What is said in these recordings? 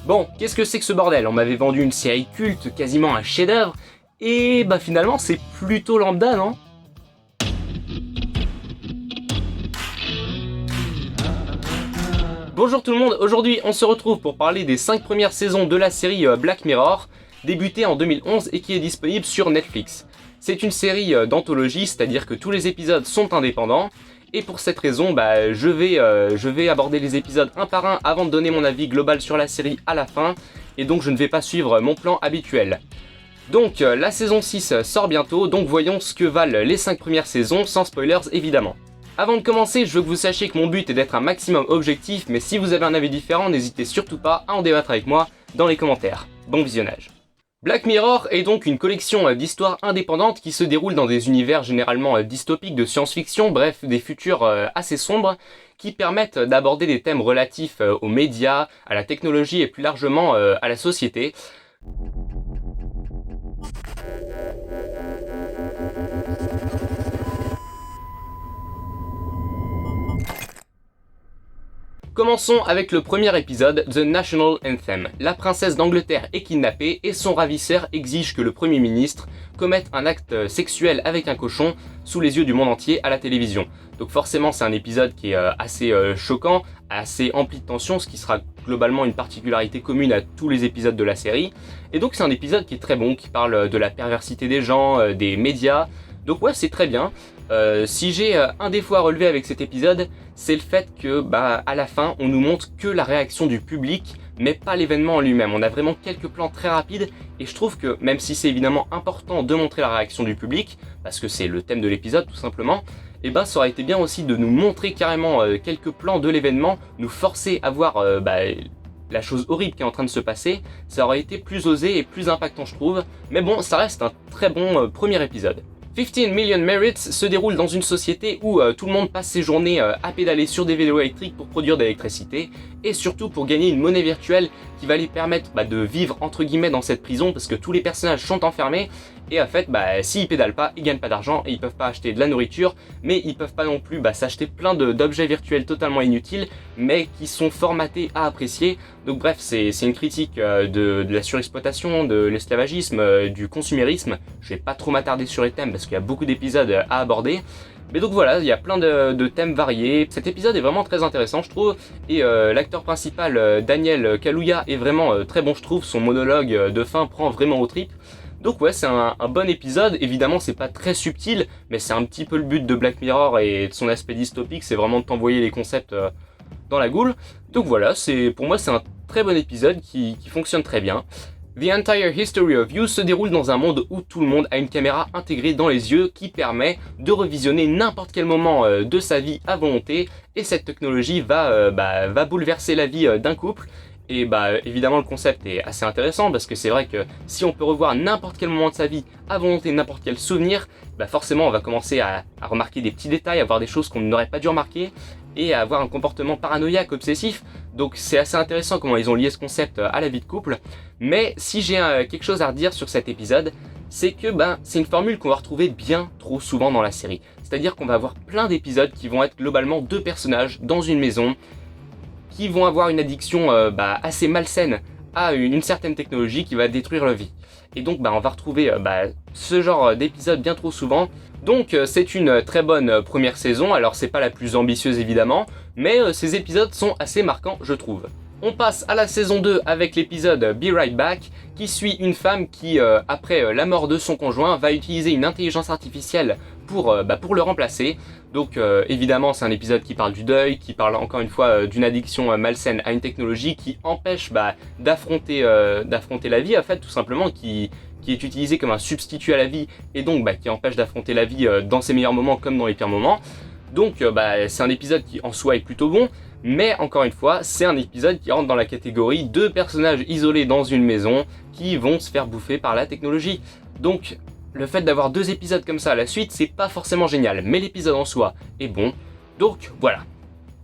Bon, qu'est-ce que c'est que ce bordel? On m'avait vendu une série culte, quasiment un chef-d'œuvre, et bah finalement c'est plutôt lambda, non? Bonjour tout le monde, aujourd'hui on se retrouve pour parler des 5 premières saisons de la série Black Mirror, débutée en 2011 et qui est disponible sur Netflix. C'est une série d'anthologie, c'est-à-dire que tous les épisodes sont indépendants, et pour cette raison, je vais aborder les épisodes un par un avant de donner mon avis global sur la série à la fin, et donc je ne vais pas suivre mon plan habituel. Donc la saison 6 sort bientôt, donc voyons ce que valent les 5 premières saisons, sans spoilers évidemment. Avant de commencer, je veux que vous sachiez que mon but est d'être un maximum objectif, mais si vous avez un avis différent, n'hésitez surtout pas à en débattre avec moi dans les commentaires. Bon visionnage. Black Mirror est donc une collection d'histoires indépendantes qui se déroulent dans des univers généralement dystopiques de science-fiction, bref, des futurs assez sombres, qui permettent d'aborder des thèmes relatifs aux médias, à la technologie et plus largement à la société. Commençons avec le premier épisode, The National Anthem. La princesse d'Angleterre est kidnappée et son ravisseur exige que le Premier ministre commette un acte sexuel avec un cochon sous les yeux du monde entier à la télévision. Donc forcément c'est un épisode qui est assez choquant, assez empli de tension, ce qui sera globalement une particularité commune à tous les épisodes de la série. Et donc c'est un épisode qui est très bon, qui parle de la perversité des gens, des médias. Donc ouais, c'est très bien. Si j'ai un défaut à relever avec cet épisode, c'est le fait que à la fin on nous montre que la réaction du public, mais pas l'événement en lui-même. On a vraiment quelques plans très rapides et je trouve que même si c'est évidemment important de montrer la réaction du public, parce que c'est le thème de l'épisode tout simplement, et ça aurait été bien aussi de nous montrer carrément quelques plans de l'événement, nous forcer à voir la chose horrible qui est en train de se passer. Ça aurait été plus osé et plus impactant je trouve, mais bon, ça reste un très bon premier épisode. 15 Million Merits se déroule dans une société où tout le monde passe ses journées à pédaler sur des vélos électriques pour produire de l'électricité et surtout pour gagner une monnaie virtuelle qui va les permettre de vivre entre guillemets dans cette prison parce que tous les personnages sont enfermés et en fait s'ils pédalent pas, ils gagnent pas d'argent et ils peuvent pas acheter de la nourriture, mais ils peuvent pas non plus s'acheter plein d'objets virtuels totalement inutiles mais qui sont formatés à apprécier. Donc bref, c'est une critique de la surexploitation, de l'esclavagisme, du consumérisme. Je vais pas trop m'attarder sur les thèmes parce qu'il y a beaucoup d'épisodes à aborder. Mais donc voilà, il y a plein de thèmes variés. Cet épisode est vraiment très intéressant je trouve. Et l'acteur principal, Daniel Kaluuya, est vraiment très bon je trouve. Son monologue de fin prend vraiment aux tripes. Donc ouais, c'est un bon épisode. Évidemment c'est pas très subtil, mais c'est un petit peu le but de Black Mirror et de son aspect dystopique, c'est vraiment de t'envoyer les concepts dans la goule. Donc voilà, pour moi c'est un très bon épisode qui fonctionne très bien. The Entire History of You se déroule dans un monde où tout le monde a une caméra intégrée dans les yeux qui permet de revisionner n'importe quel moment de sa vie à volonté, et cette technologie va bouleverser la vie d'un couple. Et évidemment le concept est assez intéressant parce que c'est vrai que si on peut revoir n'importe quel moment de sa vie à volonté, n'importe quel souvenir, forcément on va commencer à remarquer des petits détails, à voir des choses qu'on n'aurait pas dû remarquer et à avoir un comportement paranoïaque, obsessif. Donc c'est assez intéressant comment ils ont lié ce concept à la vie de couple. Mais si j'ai quelque chose à redire sur cet épisode, c'est que c'est une formule qu'on va retrouver bien trop souvent dans la série. C'est-à-dire qu'on va avoir plein d'épisodes qui vont être globalement deux personnages dans une maison qui vont avoir une addiction assez malsaine à une certaine technologie qui va détruire leur vie. Et donc on va retrouver ce genre d'épisode bien trop souvent. Donc c'est une très bonne première saison, alors c'est pas la plus ambitieuse évidemment, mais ces épisodes sont assez marquants je trouve. On passe à la saison 2 avec l'épisode Be Right Back qui suit une femme qui, après la mort de son conjoint, va utiliser une intelligence artificielle pour le remplacer. Donc évidemment c'est un épisode qui parle du deuil, qui parle encore une fois d'une addiction malsaine à une technologie qui empêche d'affronter la vie en fait tout simplement, qui est utilisée comme un substitut à la vie et donc qui empêche d'affronter la vie dans ses meilleurs moments comme dans les pires moments. Donc c'est un épisode qui en soi est plutôt bon, mais encore une fois c'est un épisode qui rentre dans la catégorie de personnages isolés dans une maison qui vont se faire bouffer par la technologie. Donc le fait d'avoir deux épisodes comme ça à la suite, c'est pas forcément génial, mais l'épisode en soi est bon. Donc voilà.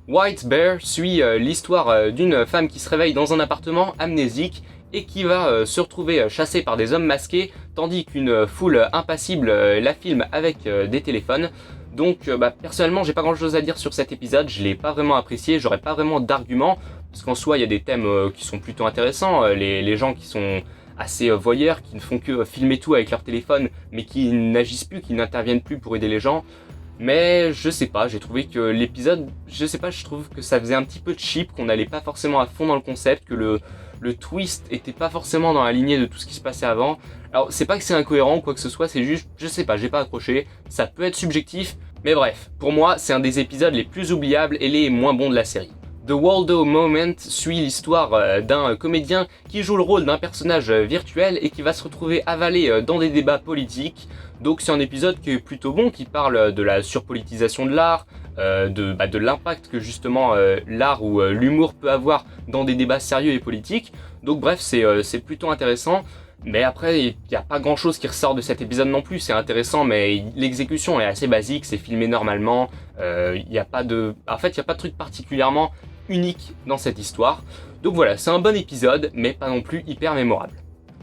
White Bear suit l'histoire d'une femme qui se réveille dans un appartement amnésique et qui va se retrouver chassée par des hommes masqués, tandis qu'une foule impassible la filme avec des téléphones. Donc personnellement j'ai pas grand chose à dire sur cet épisode, je l'ai pas vraiment apprécié, j'aurais pas vraiment d'arguments. parce qu'en soi il y a des thèmes qui sont plutôt intéressants, les gens qui sont assez voyeurs, qui ne font que filmer tout avec leur téléphone, mais qui n'agissent plus, qui n'interviennent plus pour aider les gens. Mais je sais pas, j'ai trouvé que l'épisode, je sais pas, je trouve que ça faisait un petit peu cheap, qu'on n'allait pas forcément à fond dans le concept, que le twist était pas forcément dans la lignée de tout ce qui se passait avant. Alors c'est pas que c'est incohérent ou quoi que ce soit, c'est juste, je sais pas, j'ai pas accroché, ça peut être subjectif, mais bref, pour moi c'est un des épisodes les plus oubliables et les moins bons de la série. The Waldo Moment suit l'histoire d'un comédien qui joue le rôle d'un personnage virtuel et qui va se retrouver avalé dans des débats politiques. Donc c'est un épisode qui est plutôt bon, qui parle de la surpolitisation de l'art, de l'impact que justement l'art ou l'humour peut avoir dans des débats sérieux et politiques. Donc bref, c'est plutôt intéressant. Mais après, il n'y a pas grand chose qui ressort de cet épisode non plus, c'est intéressant, mais l'exécution est assez basique, c'est filmé normalement, il n'y a pas de truc particulièrement unique dans cette histoire. Donc voilà, c'est un bon épisode, mais pas non plus hyper mémorable.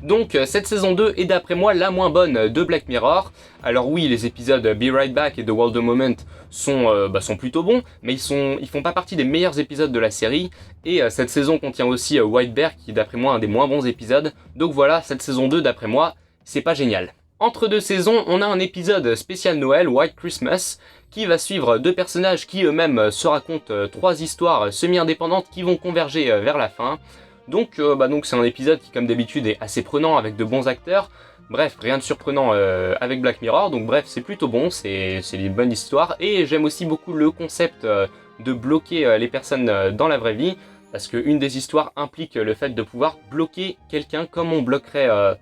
Donc cette saison 2 est d'après moi la moins bonne de Black Mirror. Alors oui, les épisodes Be Right Back et The Waldo Moment sont plutôt bons, mais ils font pas partie des meilleurs épisodes de la série. Et cette saison contient aussi White Bear, qui est d'après moi un des moins bons épisodes. Donc voilà, cette saison 2 d'après moi, c'est pas génial. Entre deux saisons, on a un épisode spécial Noël, White Christmas, qui va suivre deux personnages qui eux-mêmes se racontent trois histoires semi-indépendantes qui vont converger vers la fin. Donc c'est un épisode qui, comme d'habitude, est assez prenant avec de bons acteurs. Bref, rien de surprenant avec Black Mirror. Donc bref, c'est plutôt bon, c'est une bonne histoire. Et j'aime aussi beaucoup le concept de bloquer les personnes dans la vraie vie. Parce qu'une des histoires implique le fait de pouvoir bloquer quelqu'un comme on bloquerait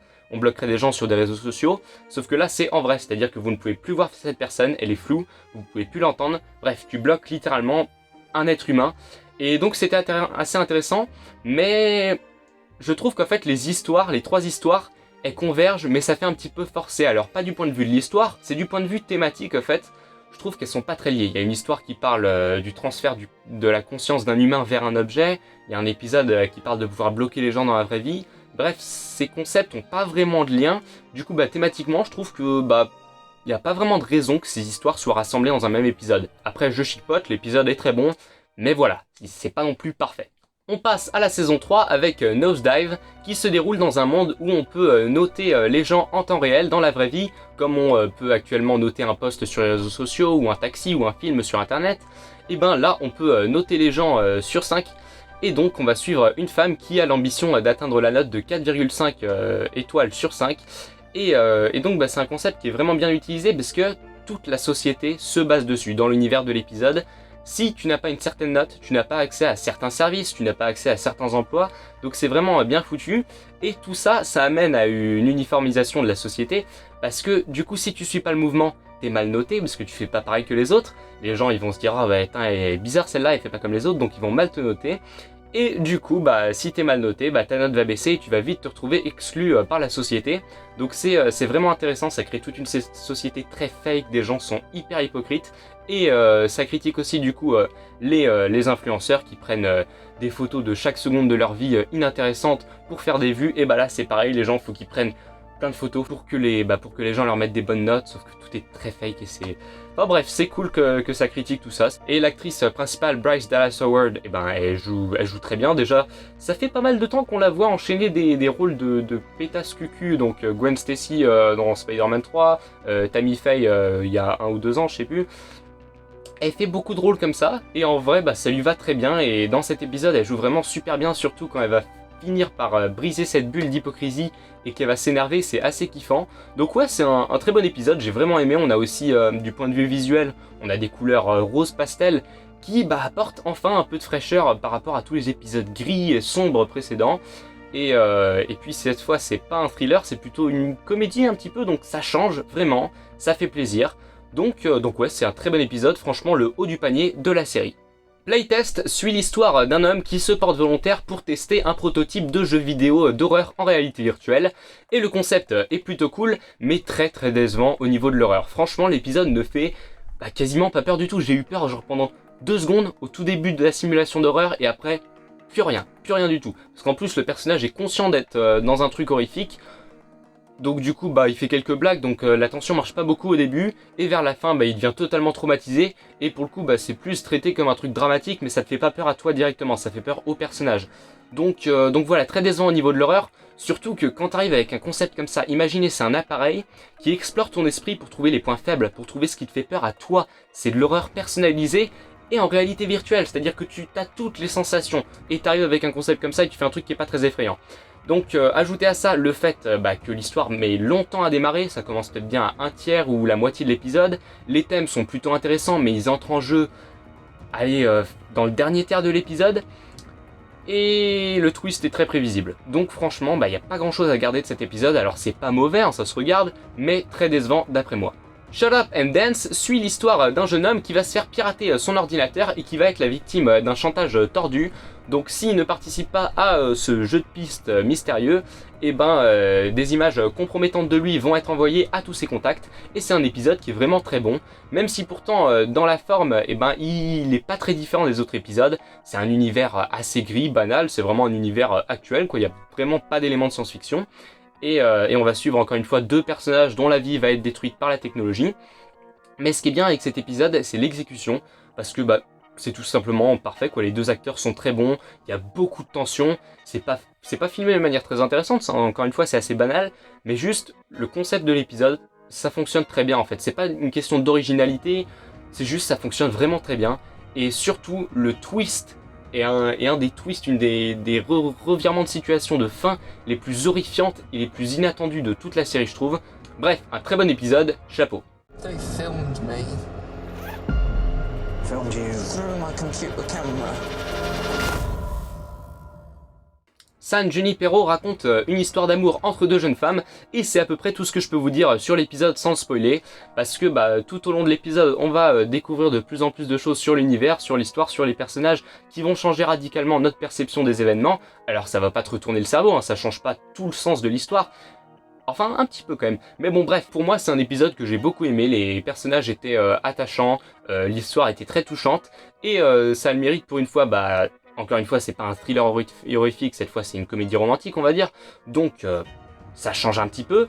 des gens sur des réseaux sociaux. Sauf que là, c'est en vrai. C'est-à-dire que vous ne pouvez plus voir cette personne, elle est floue, vous ne pouvez plus l'entendre. Bref, tu bloques littéralement un être humain. Et donc c'était assez intéressant, mais je trouve qu'en fait les trois histoires, elles convergent, mais ça fait un petit peu forcé. Alors pas du point de vue de l'histoire, c'est du point de vue thématique en fait. Je trouve qu'elles sont pas très liées. Il y a une histoire qui parle du transfert de la conscience d'un humain vers un objet. Il y a un épisode qui parle de pouvoir bloquer les gens dans la vraie vie. Bref, ces concepts n'ont pas vraiment de lien. Du coup, thématiquement, je trouve que il n'y a pas vraiment de raison que ces histoires soient rassemblées dans un même épisode. Après, je chipote, l'épisode est très bon. Mais voilà, c'est pas non plus parfait. On passe à la saison 3 avec Nosedive, qui se déroule dans un monde où on peut noter les gens en temps réel dans la vraie vie, comme on peut actuellement noter un post sur les réseaux sociaux, ou un taxi, ou un film sur internet. Et là, on peut noter les gens sur 5, et donc on va suivre une femme qui a l'ambition d'atteindre la note de 4,5 étoiles sur 5. Et donc c'est un concept qui est vraiment bien utilisé, parce que toute la société se base dessus, dans l'univers de l'épisode. Si tu n'as pas une certaine note, tu n'as pas accès à certains services, tu n'as pas accès à certains emplois, donc c'est vraiment bien foutu. Et tout ça, ça amène à une uniformisation de la société, parce que du coup, si tu suis pas le mouvement, t'es mal noté, parce que tu fais pas pareil que les autres. Les gens, ils vont se dire, ah elle est bizarre celle-là, elle fait pas comme les autres, donc ils vont mal te noter. Et du coup, si t'es mal noté, ta note va baisser et tu vas vite te retrouver exclu par la société. Donc c'est vraiment intéressant, ça crée toute une société très fake, des gens sont hyper hypocrites. Et ça critique aussi du coup les influenceurs qui prennent des photos de chaque seconde de leur vie inintéressantes pour faire des vues. Et là c'est pareil, les gens faut qu'ils prennent plein de photos pour que les gens leur mettent des bonnes notes, sauf que tout est très fake et c'est... Enfin bref, c'est cool que ça critique tout ça. Et l'actrice principale, Bryce Dallas Howard, elle joue très bien. Déjà, ça fait pas mal de temps qu'on la voit enchaîner des rôles de pétasse cucu, donc Gwen Stacy dans Spider-Man 3, Tammy Faye il y a 1 ou 2 ans, je sais plus. Elle fait beaucoup de rôles comme ça, et en vrai, ça lui va très bien, et dans cet épisode, elle joue vraiment super bien, surtout quand elle va finir par briser cette bulle d'hypocrisie et qu'elle va s'énerver, c'est assez kiffant. Donc ouais, c'est un très bon épisode, j'ai vraiment aimé. On a aussi, du point de vue visuel, on a des couleurs rose pastel qui apportent enfin un peu de fraîcheur par rapport à tous les épisodes gris et sombres précédents. Et puis cette fois, c'est pas un thriller, c'est plutôt une comédie un petit peu, donc ça change vraiment, ça fait plaisir. Donc ouais, c'est un très bon épisode, franchement le haut du panier de la série. Playtest suit l'histoire d'un homme qui se porte volontaire pour tester un prototype de jeu vidéo d'horreur en réalité virtuelle. Et le concept est plutôt cool, mais très décevant au niveau de l'horreur. Franchement, l'épisode ne fait quasiment pas peur du tout. J'ai eu peur genre pendant 2 secondes au tout début de la simulation d'horreur et après, plus rien du tout. Parce qu'en plus, le personnage est conscient d'être dans un truc horrifique. Donc du coup il fait quelques blagues, donc la tension marche pas beaucoup au début, et vers la fin il devient totalement traumatisé, et pour le coup c'est plus traité comme un truc dramatique, mais ça te fait pas peur à toi directement, ça fait peur au personnage. Donc voilà, très décevant au niveau de l'horreur, surtout que quand t'arrives avec un concept comme ça, imaginez c'est un appareil qui explore ton esprit pour trouver les points faibles, pour trouver ce qui te fait peur à toi, c'est de l'horreur personnalisée, et en réalité virtuelle, c'est-à-dire que tu as toutes les sensations, et t'arrives avec un concept comme ça et tu fais un truc qui est pas très effrayant. Donc ajoutez à ça le fait que l'histoire met longtemps à démarrer, ça commence peut-être bien à un tiers ou la moitié de l'épisode, les thèmes sont plutôt intéressants mais ils entrent en jeu, dans le dernier tiers de l'épisode, et le twist est très prévisible. Donc franchement, y a pas grand chose à garder de cet épisode, alors c'est pas mauvais, hein, ça se regarde, mais très décevant d'après moi. Shut Up and Dance suit l'histoire d'un jeune homme qui va se faire pirater son ordinateur et qui va être la victime d'un chantage tordu. Donc s'il ne participe pas à ce jeu de piste mystérieux, des images compromettantes de lui vont être envoyées à tous ses contacts. Et c'est un épisode qui est vraiment très bon, même si pourtant dans la forme, il n'est pas très différent des autres épisodes. C'est un univers assez gris, banal, c'est vraiment un univers actuel, quoi. Il n'y a vraiment pas d'éléments de science-fiction. Et on va suivre encore une fois deux personnages dont la vie va être détruite par la technologie. Mais ce qui est bien avec cet épisode, c'est l'exécution, parce que c'est tout simplement parfait, quoi. Les deux acteurs sont très bons, il y a beaucoup de tension, c'est pas filmé de manière très intéressante, ça, encore une fois c'est assez banal, mais juste le concept de l'épisode, ça fonctionne très bien en fait. C'est pas une question d'originalité, c'est juste ça fonctionne vraiment très bien, et surtout le twist est un des twists, une des revirements de situation de fin les plus horrifiantes et les plus inattendues de toute la série, je trouve. Bref, un très bon épisode, chapeau. They filmed me. Filmed you through my computer camera. San Junipero raconte une histoire d'amour entre deux jeunes femmes, et c'est à peu près tout ce que je peux vous dire sur l'épisode sans le spoiler, parce que tout au long de l'épisode on va découvrir de plus en plus de choses sur l'univers, sur l'histoire, sur les personnages qui vont changer radicalement notre perception des événements. Alors ça va pas te retourner le cerveau, hein, ça change pas tout le sens de l'histoire, enfin un petit peu quand même, mais bon bref, pour moi c'est un épisode que j'ai beaucoup aimé, les personnages étaient attachants, l'histoire était très touchante, et ça a le mérite pour une fois, encore une fois, c'est pas un thriller horrifique, cette fois c'est une comédie romantique, on va dire. Donc ça change un petit peu.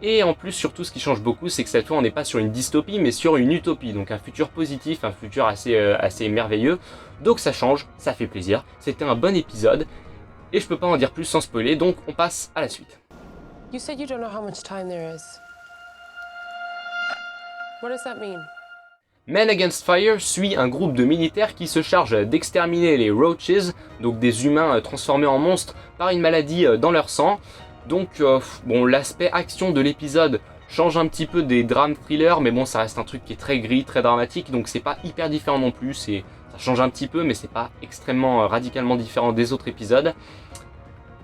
Et en plus, surtout, ce qui change beaucoup, c'est que cette fois on n'est pas sur une dystopie, mais sur une utopie. Donc un futur positif, un futur assez merveilleux. Donc ça change, ça fait plaisir. C'était un bon épisode. Et je peux pas en dire plus sans spoiler, donc on passe à la suite. You said you don't know how much time there is. What does that mean? Men Against Fire suit un groupe de militaires qui se chargent d'exterminer les roaches, donc des humains transformés en monstres par une maladie dans leur sang. Donc l'aspect action de l'épisode change un petit peu des drames thrillers, mais bon ça reste un truc qui est très gris, très dramatique, donc c'est pas hyper différent non plus, ça change un petit peu, mais c'est pas extrêmement radicalement différent des autres épisodes.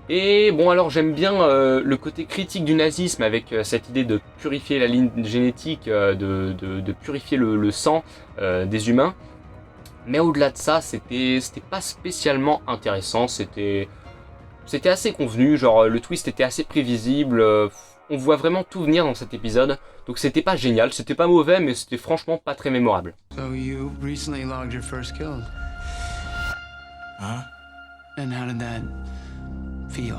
Et bon alors j'aime bien le côté critique du nazisme avec cette idée de purifier la ligne génétique, de purifier le sang des humains. Mais au-delà de ça, c'était pas spécialement intéressant, c'était assez convenu, genre le twist était assez prévisible, on voit vraiment tout venir dans cet épisode. Donc c'était pas génial, c'était pas mauvais, mais c'était franchement pas très mémorable. So you recently logged your first kill. Huh? And how did that feel?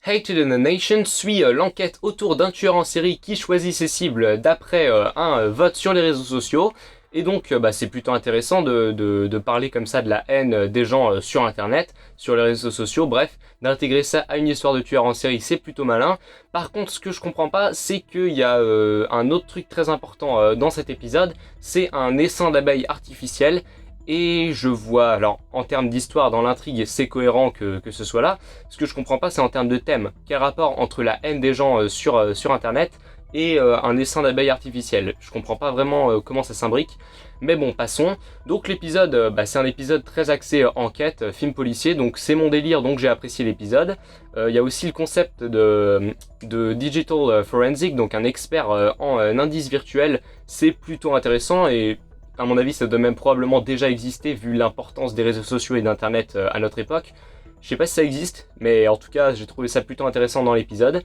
Hated in a Nation suit l'enquête autour d'un tueur en série qui choisit ses cibles d'après un vote sur les réseaux sociaux. Et donc c'est plutôt intéressant de parler comme ça de la haine des gens sur internet, sur les réseaux sociaux, bref, d'intégrer ça à une histoire de tueur en série, c'est plutôt malin. Par contre, ce que je comprends pas, c'est qu'il y a un autre truc très important dans cet épisode, c'est un essaim d'abeilles artificielles. Et je vois, alors en termes d'histoire dans l'intrigue c'est cohérent que ce soit là, ce que je comprends pas c'est en termes de thème, quel rapport entre la haine des gens sur internet et un essaim d'abeilles artificielles. Je comprends pas vraiment comment ça s'imbrique, mais bon passons. Donc l'épisode, c'est un épisode très axé enquête, film policier, donc c'est mon délire, donc j'ai apprécié l'épisode. Il y a aussi le concept de digital forensic, donc un expert en indice virtuel, c'est plutôt intéressant et à mon avis, ça doit même probablement déjà exister vu l'importance des réseaux sociaux et d'internet à notre époque. Je sais pas si ça existe, mais en tout cas, j'ai trouvé ça plutôt intéressant dans l'épisode.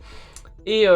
Et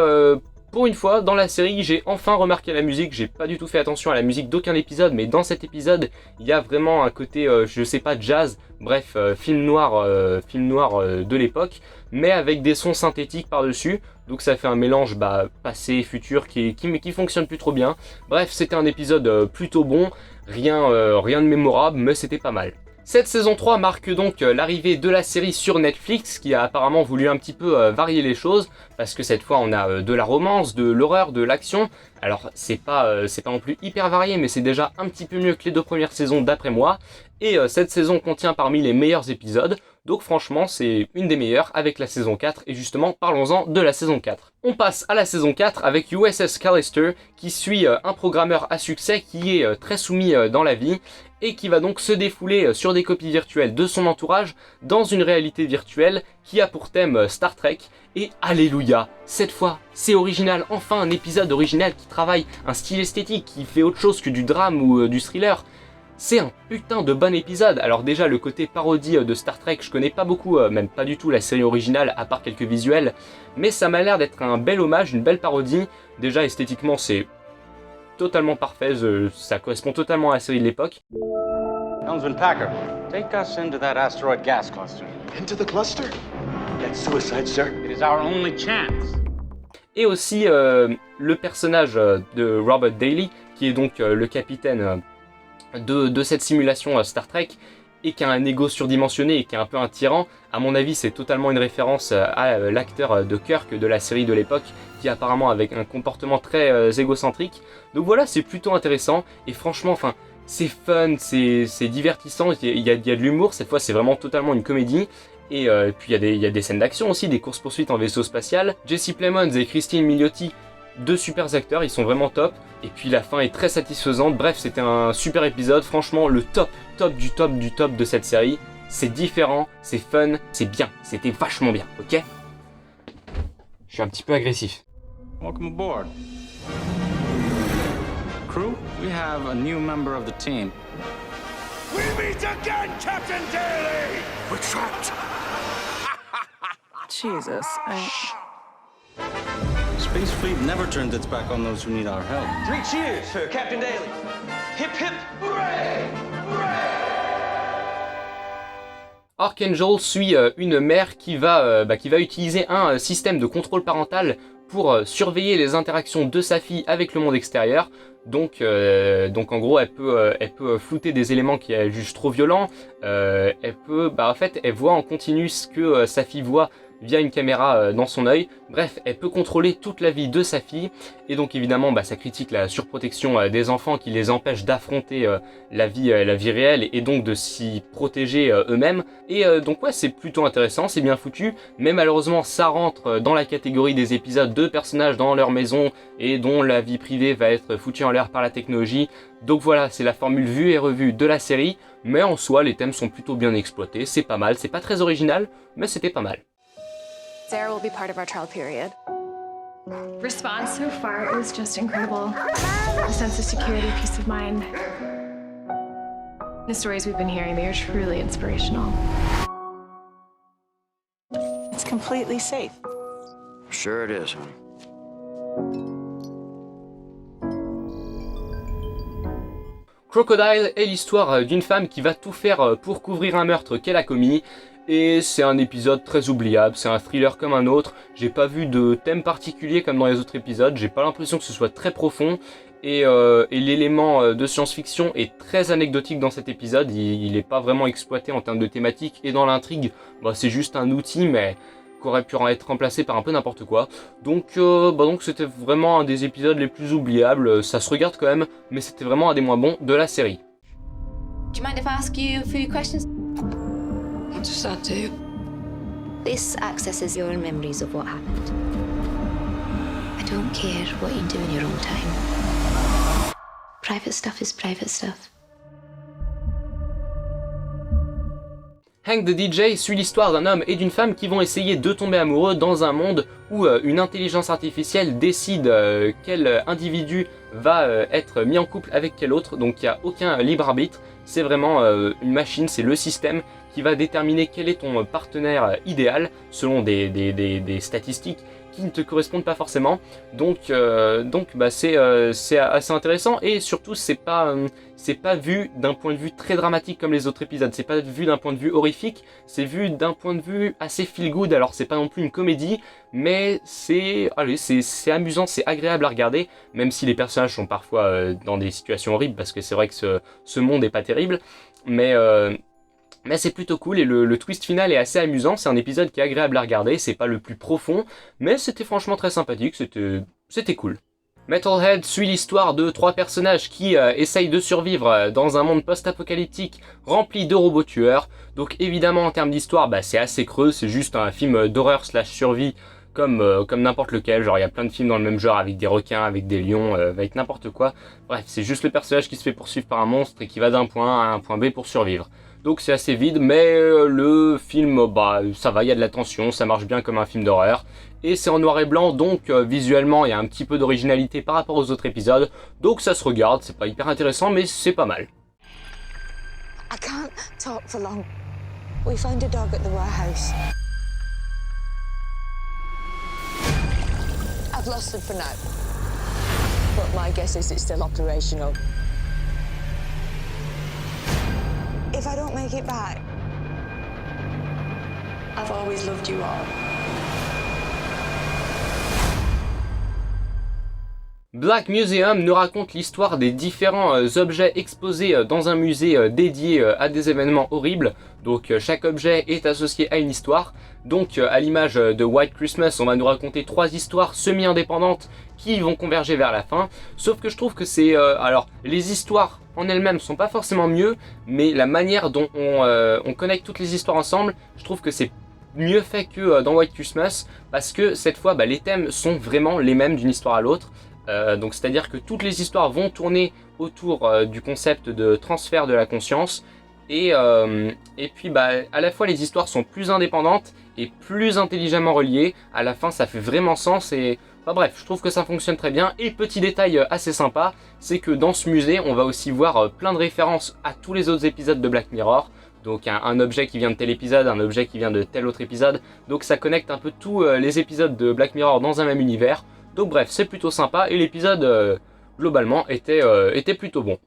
Pour une fois, dans la série, j'ai enfin remarqué la musique. J'ai pas du tout fait attention à la musique d'aucun épisode, mais dans cet épisode, il y a vraiment un côté, je sais pas, jazz, bref, film noir de l'époque, mais avec des sons synthétiques par-dessus. Donc ça fait un mélange passé et futur qui fonctionne plus trop bien. Bref, c'était un épisode plutôt bon, rien de mémorable, mais c'était pas mal. Cette saison 3 marque donc l'arrivée de la série sur Netflix qui a apparemment voulu un petit peu varier les choses parce que cette fois on a de la romance, de l'horreur, de l'action. Alors c'est pas non plus hyper varié mais c'est déjà un petit peu mieux que les 2 premières saisons d'après moi. Et cette saison contient parmi les meilleurs épisodes. Donc franchement c'est une des meilleures avec la saison 4 et justement parlons-en de la saison 4. On passe à la saison 4 avec USS Callister qui suit un programmeur à succès qui est très soumis dans la vie et qui va donc se défouler sur des copies virtuelles de son entourage dans une réalité virtuelle qui a pour thème Star Trek. Et alléluia, cette fois c'est original, enfin un épisode original qui travaille un style esthétique, qui fait autre chose que du drame ou du thriller. C'est un putain de bon épisode. Alors déjà le côté parodie de Star Trek, je connais pas beaucoup, même pas du tout la série originale à part quelques visuels, mais ça m'a l'air d'être un bel hommage, une belle parodie. Déjà esthétiquement c'est totalement parfait, ça correspond totalement à la série de l'époque. Helmsman Packer, take us into that asteroid gas cluster. Into the cluster? That's suicide, sir. It is our only chance. Et aussi le personnage de Robert Daly, qui est donc le capitaine de cette simulation Star Trek, et qui a un ego surdimensionné et qui est un peu un tyran. À mon avis, c'est totalement une référence à l'acteur de Kirk de la série de l'époque, qui apparemment avait un comportement très égocentrique. Donc voilà, c'est plutôt intéressant, et franchement, enfin, c'est fun, c'est divertissant, il y a de l'humour, cette fois c'est vraiment totalement une comédie. Et puis il y a des scènes d'action aussi, des courses-poursuites en vaisseau spatial. Jesse Plemons et Christine Milioti, 2 super acteurs, ils sont vraiment top. Et puis la fin est très satisfaisante. Bref, c'était un super épisode. Franchement, le top du top de cette série. C'est différent, c'est fun, c'est bien. C'était vachement bien, ok? Je suis un petit peu agressif. Welcome aboard. Crew, we have a new member of the team. We meet again, Captain Daly! We're trapped. Jesus, Space Fleet never turns its back on those who need our help. 3 cheers for Captain Daly. Hip hip, hooray! Archangel suit une mère qui va utiliser un système de contrôle parental pour surveiller les interactions de sa fille avec le monde extérieur. Donc en gros, elle peut flouter des éléments qui jugent trop violents. Elle voit en continu ce que sa fille voit via une caméra dans son œil. Bref, elle peut contrôler toute la vie de sa fille. Et donc évidemment, ça critique la surprotection des enfants qui les empêche d'affronter la vie réelle et donc de s'y protéger eux-mêmes. Et donc ouais, c'est plutôt intéressant, c'est bien foutu. Mais malheureusement, ça rentre dans la catégorie des épisodes de personnages dans leur maison et dont la vie privée va être foutue en l'air par la technologie. Donc voilà, c'est la formule vue et revue de la série. Mais en soi, les thèmes sont plutôt bien exploités. C'est pas mal, c'est pas très original, mais c'était pas mal. Sarah will be part of our trial period. Response so far is just incredible. A sense of security, peace of mind. The stories we've been hearing, they are truly inspirational. it's completely safe. Sure it is, honey. Crocodile est l'histoire d'une femme qui va tout faire pour couvrir un meurtre qu'elle a commis. Et c'est un épisode très oubliable, c'est un thriller comme un autre. J'ai pas vu de thème particulier comme dans les autres épisodes, j'ai pas l'impression que ce soit très profond. Et l'élément de science-fiction est très anecdotique dans cet épisode, il est pas vraiment exploité en termes de thématique. Et dans l'intrigue, c'est juste un outil, mais qu'aurait pu être remplacé par un peu n'importe quoi. Donc c'était vraiment un des épisodes les plus oubliables, ça se regarde quand même, mais c'était vraiment un des moins bons de la série. Do you mind if I ask you a few questions? What does that do? This accesses your memories of what happened. I don't care what you do in your own time. Private stuff is private stuff. Hank the DJ suit l'histoire d'un homme et d'une femme qui vont essayer de tomber amoureux dans un monde où une intelligence artificielle décide quel individu va être mis en couple avec quel autre, donc il n'y a aucun libre arbitre, c'est vraiment une machine, c'est le système qui va déterminer quel est ton partenaire idéal selon des statistiques qui ne te correspondent pas forcément. Donc c'est assez intéressant, et surtout c'est pas vu d'un point de vue très dramatique comme les autres épisodes, c'est pas vu d'un point de vue horrifique, c'est vu d'un point de vue assez feel good. Alors c'est pas non plus une comédie, mais c'est amusant, c'est agréable à regarder, même si les personnages sont parfois dans des situations horribles, parce que c'est vrai que ce monde est pas terrible, mais c'est plutôt cool, et le twist final est assez amusant. C'est un épisode qui est agréable à regarder, c'est pas le plus profond, mais c'était franchement très sympathique, c'était cool. Metalhead suit l'histoire de 3 personnages qui essayent de survivre dans un monde post-apocalyptique rempli de robots tueurs. Donc évidemment en termes d'histoire, c'est assez creux, c'est juste un film d'horreur / survie comme n'importe lequel. Genre il y a plein de films dans le même genre avec des requins, avec des lions, avec n'importe quoi. Bref, c'est juste le personnage qui se fait poursuivre par un monstre et qui va d'un point A à un point B pour survivre. Donc c'est assez vide, mais le film, ça va, il y a de la tension, ça marche bien comme un film d'horreur. Et c'est en noir et blanc, donc visuellement il y a un petit peu d'originalité par rapport aux autres épisodes. Donc ça se regarde, c'est pas hyper intéressant, mais c'est pas mal. I can't talk for long. We found a dog at the warehouse. I've lost him for now. But my guess is it's still operational. If I don't make it back, I've always loved you all. Black Museum nous raconte l'histoire des différents objets exposés dans un musée dédié à des événements horribles. Donc chaque objet est associé à une histoire. Donc à l'image de White Christmas, on va nous raconter 3 histoires semi-indépendantes qui vont converger vers la fin. Sauf que je trouve que c'est... alors, les histoires en elles-mêmes sont pas forcément mieux, mais la manière dont on connecte toutes les histoires ensemble, je trouve que c'est mieux fait que dans White Christmas, parce que cette fois, les thèmes sont vraiment les mêmes d'une histoire à l'autre. Donc c'est-à-dire que toutes les histoires vont tourner autour du concept de transfert de la conscience, et puis à la fois les histoires sont plus indépendantes et plus intelligemment reliées. À la fin ça fait vraiment sens, et bref, je trouve que ça fonctionne très bien. Et petit détail assez sympa, c'est que dans ce musée on va aussi voir plein de références à tous les autres épisodes de Black Mirror. Donc un objet qui vient de tel épisode, un objet qui vient de tel autre épisode, donc ça connecte un peu tous les épisodes de Black Mirror dans un même univers. Donc bref, c'est plutôt sympa, et l'épisode globalement était plutôt bon.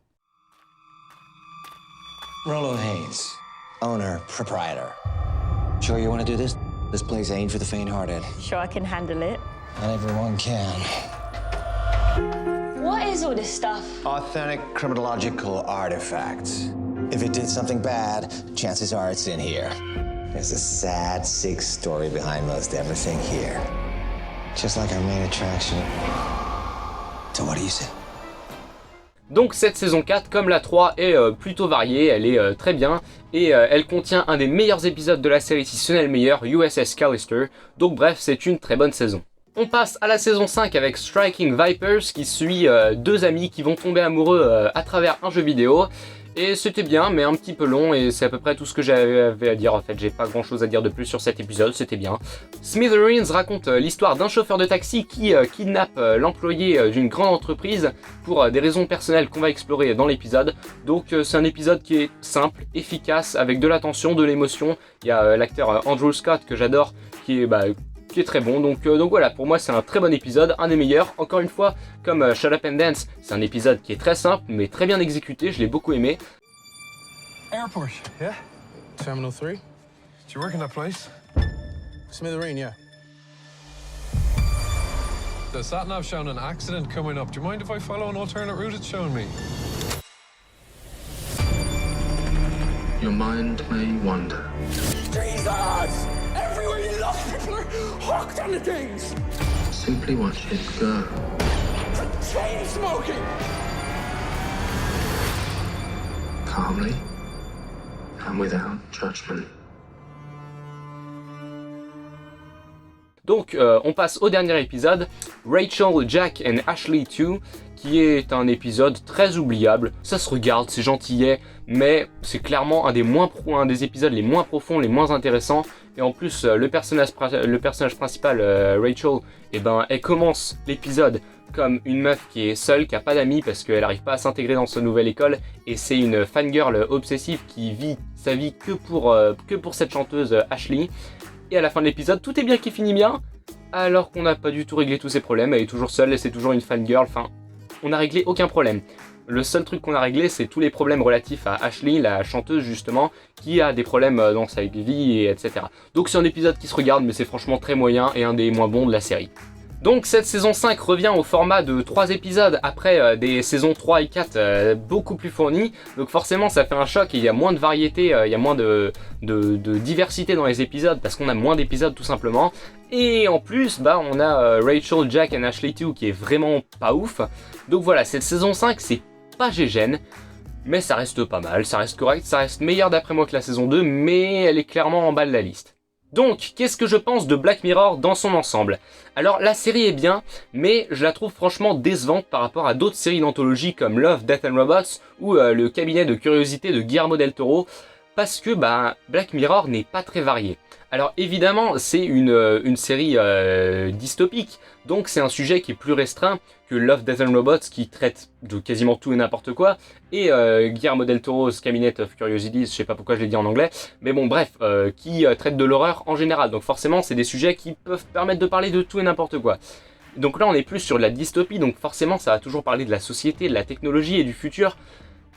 Rollo Haynes, owner, proprietor. Sure you want to do this? This place ain't for the faint-hearted. Sure I can handle it. Not everyone can. What is all this stuff? Authentic criminological artifacts. If it did something bad, chances are it's in here. There's a sad, sick story behind most everything here. Just like our main attraction. So what do you say? Donc cette saison 4, comme la 3, est plutôt variée, elle est très bien, et elle contient un des meilleurs épisodes de la série, si ce n'est le meilleur, USS Callister. Donc bref, c'est une très bonne saison. On passe à la saison 5 avec Striking Vipers, qui suit 2 amis qui vont tomber amoureux à travers un jeu vidéo. Et c'était bien, mais un petit peu long, et c'est à peu près tout ce que j'avais à dire. En fait, j'ai pas grand chose à dire de plus sur cet épisode, c'était bien. Smithereens raconte l'histoire d'un chauffeur de taxi qui kidnappe l'employé d'une grande entreprise pour des raisons personnelles qu'on va explorer dans l'épisode. Donc c'est un épisode qui est simple, efficace, avec de la tension, de l'émotion. Il y a l'acteur Andrew Scott que j'adore, qui est très bon, donc voilà, pour moi c'est un très bon épisode, un des meilleurs. Encore une fois, comme Shut Up and Dance, c'est un épisode qui est très simple mais très bien exécuté, je l'ai beaucoup aimé. Airport, yeah? Terminal 3? Do you work in that place? Smithereen, yeah. The sat-nav showing an accident coming up. Do you mind if I follow an alternate route it's showing me? Your mind may wander. Jesus! Everywhere you look, people are hooked on the things! Simply watch it go. Chain smoking! Calmly and without judgment. Donc on passe au dernier épisode, Rachel, Jack and Ashley 2, qui est un épisode très oubliable. Ça se regarde, c'est gentillet, mais c'est clairement un des épisodes les moins profonds, les moins intéressants. Et en plus, le personnage principal, Rachel, elle commence l'épisode comme une meuf qui est seule, qui a pas d'amis parce qu'elle n'arrive pas à s'intégrer dans sa nouvelle école, et c'est une fangirl obsessive qui vit sa vie que pour cette chanteuse Ashley. Et à la fin de l'épisode, tout est bien qui finit bien, alors qu'on n'a pas du tout réglé tous ses problèmes. Elle est toujours seule et c'est toujours une fangirl, enfin, on n'a réglé aucun problème. Le seul truc qu'on a réglé, c'est tous les problèmes relatifs à Ashley, la chanteuse justement, qui a des problèmes dans sa vie, et etc. Donc c'est un épisode qui se regarde, mais c'est franchement très moyen et un des moins bons de la série. Donc cette saison 5 revient au format de 3 épisodes après des saisons 3 et 4 beaucoup plus fournies. Donc forcément ça fait un choc et il y a moins de variété, il y a moins de diversité dans les épisodes parce qu'on a moins d'épisodes tout simplement. Et en plus on a Rachel, Jack and Ashley 2 qui est vraiment pas ouf. Donc voilà, cette saison 5 c'est pas gégène, mais ça reste pas mal, ça reste correct, ça reste meilleur d'après moi que la saison 2, mais elle est clairement en bas de la liste. Donc, qu'est-ce que je pense de Black Mirror dans son ensemble? Alors, la série est bien, mais je la trouve franchement décevante par rapport à d'autres séries d'anthologie comme Love, Death and Robots ou le cabinet de curiosité de Guillermo del Toro, parce que Black Mirror n'est pas très varié. Alors évidemment, c'est une série dystopique, donc c'est un sujet qui est plus restreint que Love, Death and Robots qui traite de quasiment tout et n'importe quoi, et Guillermo del Toro's Cabinet of Curiosities, je sais pas pourquoi je l'ai dit en anglais, mais bon bref, qui traite de l'horreur en général, donc forcément c'est des sujets qui peuvent permettre de parler de tout et n'importe quoi. Donc là on est plus sur de la dystopie, donc forcément ça va toujours parler de la société, de la technologie et du futur,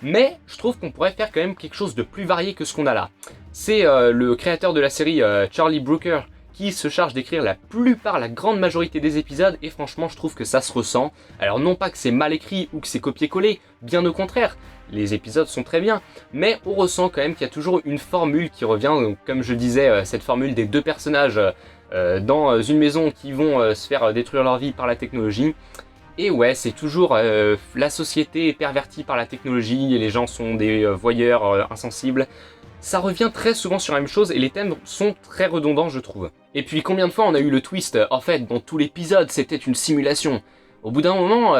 mais je trouve qu'on pourrait faire quand même quelque chose de plus varié que ce qu'on a là. C'est le créateur de la série, Charlie Brooker, qui se charge d'écrire la grande majorité des épisodes, et franchement je trouve que ça se ressent. Alors non pas que c'est mal écrit ou que c'est copié-collé, bien au contraire, les épisodes sont très bien, mais on ressent quand même qu'il y a toujours une formule qui revient, donc comme je disais, cette formule des deux personnages dans une maison qui vont se faire détruire leur vie par la technologie. Et ouais, c'est toujours la société est pervertie par la technologie et les gens sont des voyeurs insensibles. Ça revient très souvent sur la même chose et les thèmes sont très redondants, je trouve. Et puis combien de fois on a eu le twist, en fait, dans tout l'épisode, c'était une simulation. Au bout d'un moment,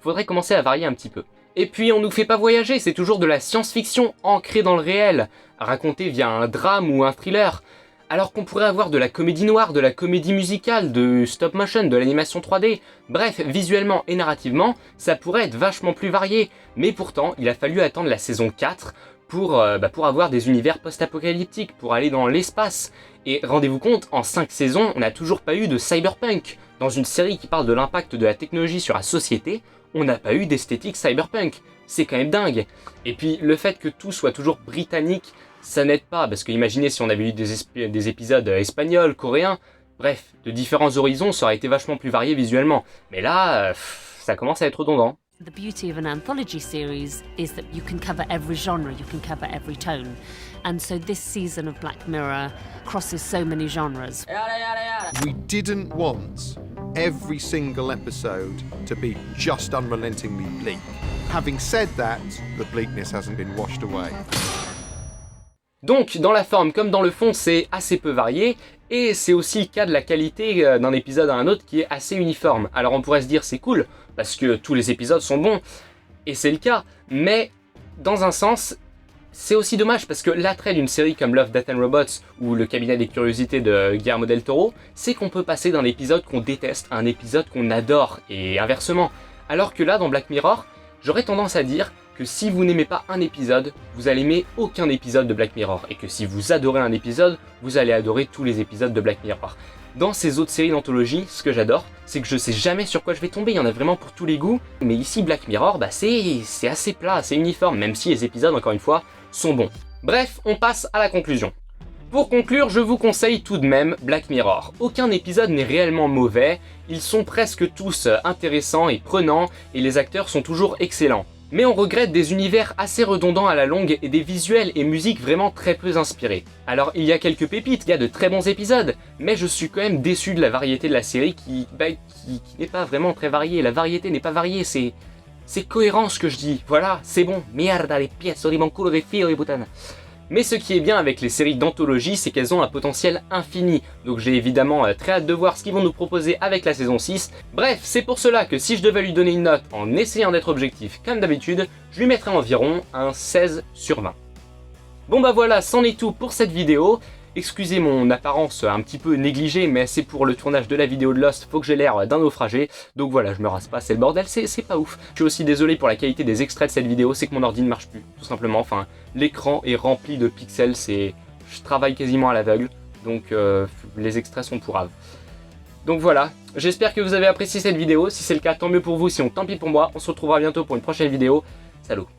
faudrait commencer à varier un petit peu. Et puis on nous fait pas voyager, c'est toujours de la science-fiction ancrée dans le réel, racontée via un drame ou un thriller. Alors qu'on pourrait avoir de la comédie noire, de la comédie musicale, de stop motion, de l'animation 3D, bref, visuellement et narrativement, ça pourrait être vachement plus varié. Mais pourtant, il a fallu attendre la saison 4 pour avoir des univers post-apocalyptiques, pour aller dans l'espace. Et rendez-vous compte, en 5 saisons, on n'a toujours pas eu de cyberpunk. Dans une série qui parle de l'impact de la technologie sur la société, on n'a pas eu d'esthétique cyberpunk. C'est quand même dingue. Et puis, le fait que tout soit toujours britannique, ça n'aide pas, parce que imaginez si on avait eu des épisodes espagnols, coréens, bref, de différents horizons, ça aurait été vachement plus varié visuellement. Mais là, ça commence à être redondant. The beauty of an anthology series is that you can cover every genre, you can cover every tone. And so this season of Black Mirror crosses so many genres. We didn't want every single episode to be just unrelentingly bleak. Having said that, the bleakness hasn't been washed away. Donc, dans la forme comme dans le fond, c'est assez peu varié, et c'est aussi le cas de la qualité d'un épisode à un autre qui est assez uniforme. Alors on pourrait se dire c'est cool, parce que tous les épisodes sont bons, et c'est le cas, mais dans un sens, c'est aussi dommage, parce que l'attrait d'une série comme Love, Death and Robots, ou le cabinet des curiosités de Guillermo del Toro, c'est qu'on peut passer d'un épisode qu'on déteste à un épisode qu'on adore, et inversement. Alors que là, dans Black Mirror, j'aurais tendance à dire que si vous n'aimez pas un épisode, vous allez aimer aucun épisode de Black Mirror, et que si vous adorez un épisode, vous allez adorer tous les épisodes de Black Mirror. Dans ces autres séries d'anthologie, ce que j'adore, c'est que je sais jamais sur quoi je vais tomber, il y en a vraiment pour tous les goûts, mais ici Black Mirror, c'est assez plat, assez uniforme, même si les épisodes, encore une fois, sont bons. Bref, on passe à la conclusion. Pour conclure, je vous conseille tout de même Black Mirror. Aucun épisode n'est réellement mauvais, ils sont presque tous intéressants et prenants, et les acteurs sont toujours excellents. Mais on regrette des univers assez redondants à la longue et des visuels et musiques vraiment très peu inspirés. Alors il y a quelques pépites, il y a de très bons épisodes, mais je suis quand même déçu de la variété de la série qui n'est pas vraiment très variée. La variété n'est pas variée, c'est cohérent ce que je dis. Voilà, c'est bon. Mierda, les pièces de mon culo de filo de putain. Mais ce qui est bien avec les séries d'anthologie, c'est qu'elles ont un potentiel infini. Donc j'ai évidemment très hâte de voir ce qu'ils vont nous proposer avec la saison 6. Bref, c'est pour cela que si je devais lui donner une note en essayant d'être objectif comme d'habitude, je lui mettrais environ un 16 sur 20. Bon bah voilà, c'en est tout pour cette vidéo. Excusez mon apparence un petit peu négligée, mais c'est pour le tournage de la vidéo de Lost, faut que j'ai l'air d'un naufragé. Donc voilà, je me rase pas, c'est le bordel, c'est pas ouf. Je suis aussi désolé pour la qualité des extraits de cette vidéo, c'est que mon ordi ne marche plus, tout simplement. Enfin, l'écran est rempli de pixels, je travaille quasiment à l'aveugle, donc les extraits sont pourraves. Donc voilà, j'espère que vous avez apprécié cette vidéo, si c'est le cas, tant mieux pour vous, sinon tant pis pour moi. On se retrouvera bientôt pour une prochaine vidéo. Salut!